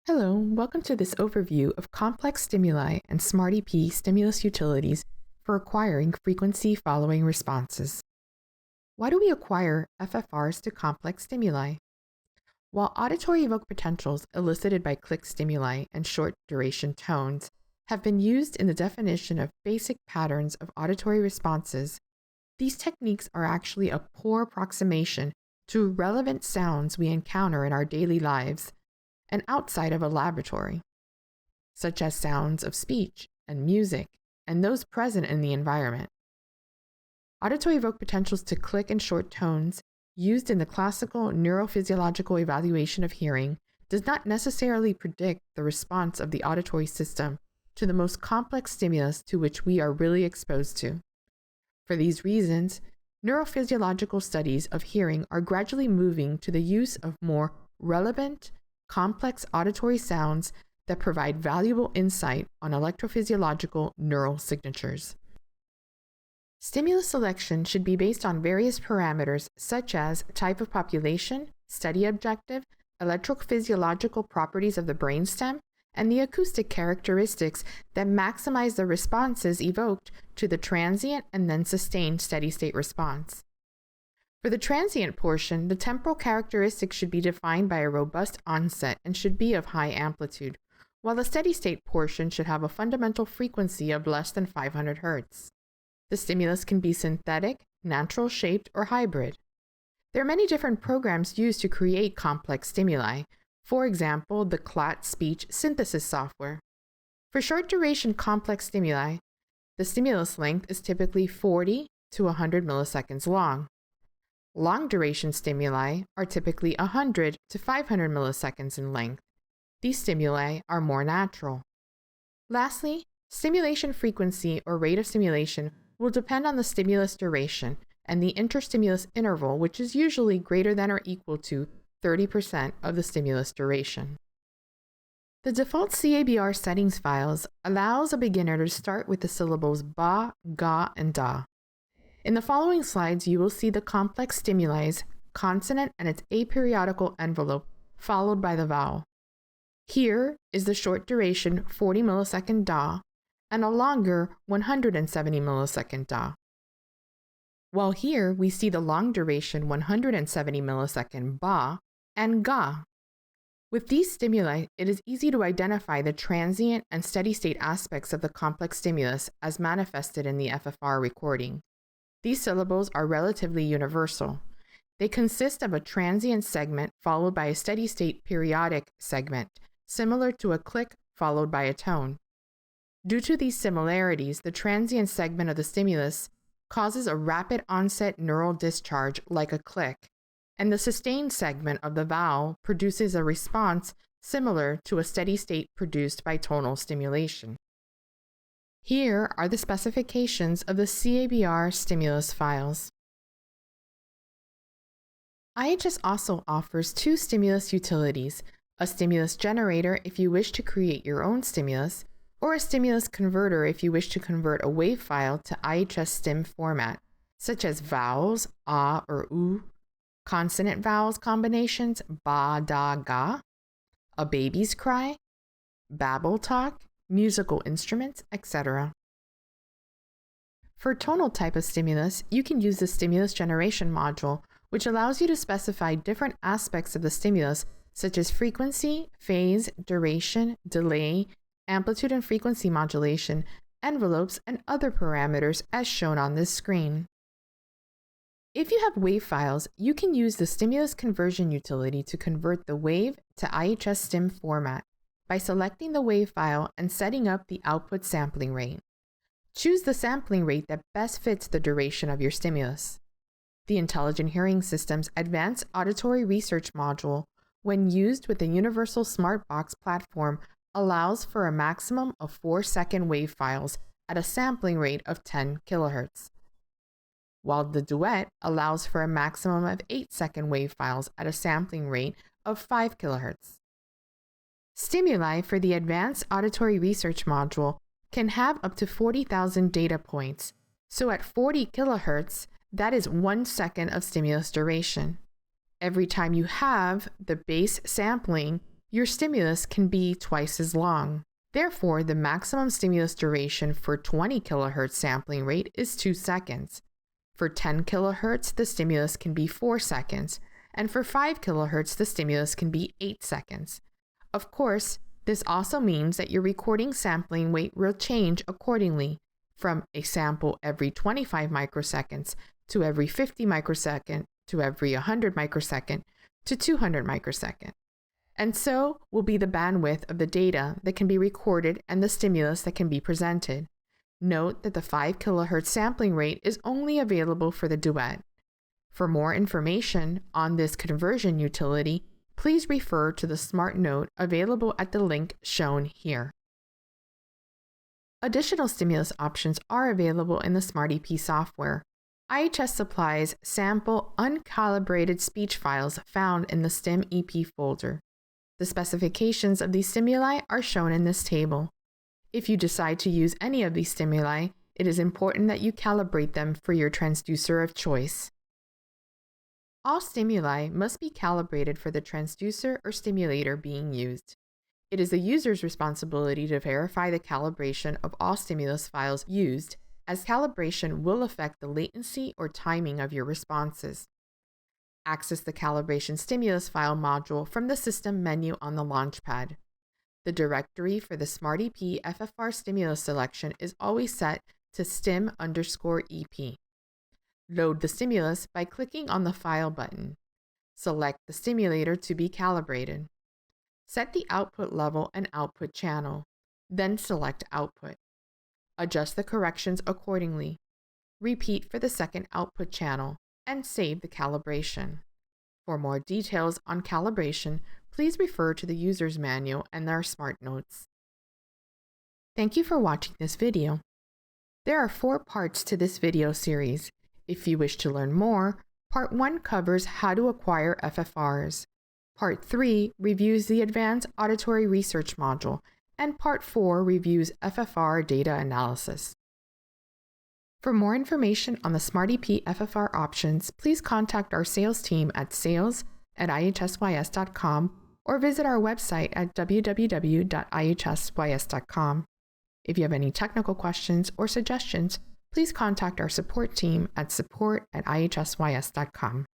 Hello, welcome to this overview of complex stimuli and SmartEP stimulus utilities for acquiring frequency following responses. Why do we acquire FFRs to complex stimuli? While auditory evoked potentials elicited by click stimuli and short duration tones have been used in the definition of basic patterns of auditory responses, these techniques are actually a poor approximation to relevant sounds we encounter in our daily lives and outside of a laboratory, such as sounds of speech and music and those present in the environment. Auditory evoked potentials to click and short tones used in the classical neurophysiological evaluation of hearing does not necessarily predict the response of the auditory system to the most complex stimulus to which we are really exposed to. For these reasons, neurophysiological studies of hearing are gradually moving to the use of more relevant, complex auditory sounds that provide valuable insight on electrophysiological neural signatures. Stimulus selection should be based on various parameters such as type of population, study objective, electrophysiological properties of the brainstem, and the acoustic characteristics that maximize the responses evoked to the transient and then sustained steady-state response. For the transient portion, the temporal characteristics should be defined by a robust onset and should be of high amplitude, while the steady-state portion should have a fundamental frequency of less than 500 Hz. The stimulus can be synthetic, natural-shaped, or hybrid. There are many different programs used to create complex stimuli, for example, the CLAT speech synthesis software. For short-duration complex stimuli, the stimulus length is typically 40 to 100 milliseconds long. Long-duration stimuli are typically 100 to 500 milliseconds in length. These stimuli are more natural. Lastly, stimulation frequency or rate of stimulation will depend on the stimulus duration and the interstimulus interval, which is usually greater than or equal to 30% of the stimulus duration. The default cABR settings files allows a beginner to start with the syllables ba, ga, and da. In the following slides, you will see the complex stimuli's consonant and its aperiodical envelope, followed by the vowel. Here is the short duration 40 millisecond da and a longer 170 millisecond da. While here we see the long duration 170 millisecond ba and ga. With these stimuli, it is easy to identify the transient and steady-state aspects of the complex stimulus as manifested in the FFR recording. These syllables are relatively universal. They consist of a transient segment followed by a steady-state periodic segment, similar to a click followed by a tone. Due to these similarities, the transient segment of the stimulus causes a rapid onset neural discharge like a click, and the sustained segment of the vowel produces a response similar to a steady state produced by tonal stimulation. Here are the specifications of the cABR stimulus files. IHS also offers two stimulus utilities, a stimulus generator if you wish to create your own stimulus, or a stimulus converter if you wish to convert a WAV file to IHS stim format, such as vowels, ah or oo, consonant vowels combinations, ba, da, ga, a baby's cry, babble talk, musical instruments, etc. For tonal type of stimulus, you can use the stimulus generation module, which allows you to specify different aspects of the stimulus, such as frequency, phase, duration, delay, amplitude and frequency modulation, envelopes, and other parameters as shown on this screen. If you have WAV files, you can use the stimulus conversion utility to convert the WAV to IHS stim format by selecting the WAV file and setting up the output sampling rate. Choose the sampling rate that best fits the duration of your stimulus. The Intelligent Hearing System's Advanced Auditory Research Module, when used with the Universal Smart Box platform, allows for a maximum of 4-second WAV files at a sampling rate of 10 kHz, while the Duet allows for a maximum of 8-second WAV files at a sampling rate of 5 kHz. Stimuli for the Advanced Auditory Research Module can have up to 40,000 data points, so at 40 kHz, that is 1 second of stimulus duration. Every time you have the base sampling, your stimulus can be twice as long. Therefore, the maximum stimulus duration for 20 kHz sampling rate is 2 seconds. For 10 kHz, the stimulus can be 4 seconds, and for 5 kHz, the stimulus can be 8 seconds. Of course, this also means that your recording sampling rate will change accordingly, from a sample every 25 microseconds to every 50 microsecond to every 100 microsecond to 200 microsecond. And so will be the bandwidth of the data that can be recorded and the stimulus that can be presented. Note that the 5 kHz sampling rate is only available for the duet. For more information on this conversion utility, please refer to the Smart Note available at the link shown here. Additional stimulus options are available in the SmartEP software. IHS supplies sample uncalibrated speech files found in the StimEP folder. The specifications of these stimuli are shown in this table. If you decide to use any of these stimuli, it is important that you calibrate them for your transducer of choice. All stimuli must be calibrated for the transducer or stimulator being used. It is the user's responsibility to verify the calibration of all stimulus files used, as calibration will affect the latency or timing of your responses. Access the calibration stimulus file module from the system menu on the Launchpad. The directory for the SmartEP FFR stimulus selection is always set to stim_EP. Load the stimulus by clicking on the File button. Select the stimulator to be calibrated. Set the output level and output channel, then select Output. Adjust the corrections accordingly. Repeat for the second output channel, and save the calibration. For more details on calibration, please refer to the user's manual and their Smart Notes. Thank you for watching this video. There are 4 parts to this video series. If you wish to learn more, Part 1 covers how to acquire FFRs. Part 3 reviews the Advanced Auditory Research module, and Part 4 reviews FFR data analysis. For more information on the SmartEP FFR options, please contact our sales team at sales@ihsys.com or visit our website at www.ihsys.com. If you have any technical questions or suggestions, please contact our support team at support@ihsys.com.